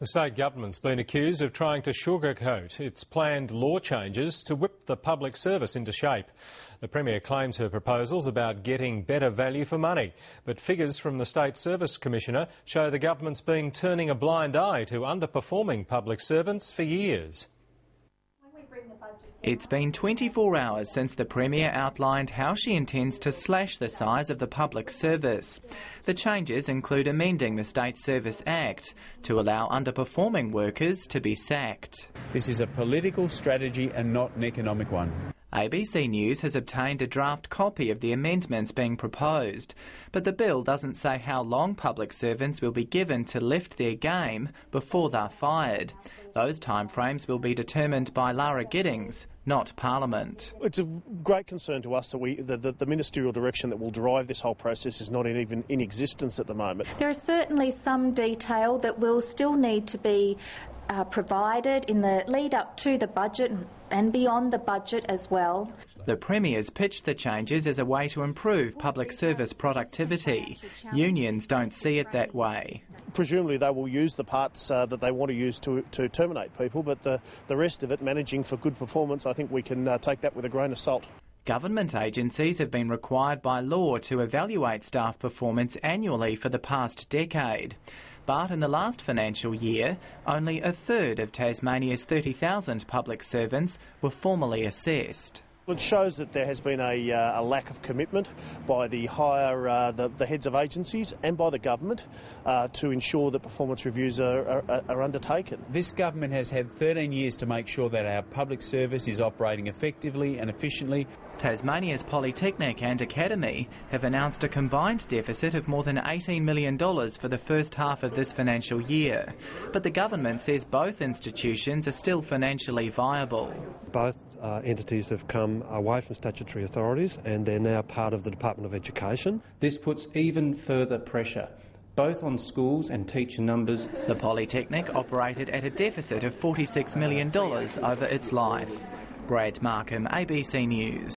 The state government's been accused of trying to sugarcoat its planned law changes to whip the public service into shape. The Premier claims her proposal's about getting better value for money, but figures from the State Service Commissioner show the government's been turning a blind eye to underperforming public servants for years. It's been 24 hours since the Premier outlined how she intends to slash the size of the public service. The changes include amending the State Service Act to allow underperforming workers to be sacked. This is a political strategy and not an economic one. ABC News has obtained a draft copy of the amendments being proposed, but the bill doesn't say how long public servants will be given to lift their game before they're fired. Those timeframes will be determined by Lara Giddings, not Parliament. It's a great concern to us that the ministerial direction that will drive this whole process is not even in existence at the moment. There is certainly some detail that will still need to be provided in the lead up to the budget and beyond the budget as well. The Premier's pitched the changes as a way to improve public service productivity. Unions don't see it that way. Presumably they will use the parts that they want to use to terminate people, but the rest of it, managing for good performance, I think we can take that with a grain of salt. Government agencies have been required by law to evaluate staff performance annually for the past decade. But in the last financial year, only a third of Tasmania's 30,000 public servants were formally assessed. It shows that there has been a lack of commitment by the heads of agencies and by the government to ensure that performance reviews are undertaken. This government has had 13 years to make sure that our public service is operating effectively and efficiently. Tasmania's Polytechnic and Academy have announced a combined deficit of more than $18 million for the first half of this financial year. But the government says both institutions are still financially viable. Both entities have come away from statutory authorities and they're now part of the Department of Education. This puts even further pressure, both on schools and teacher numbers. The Polytechnic operated at a deficit of $46 million over its life. Brad Markham, ABC News.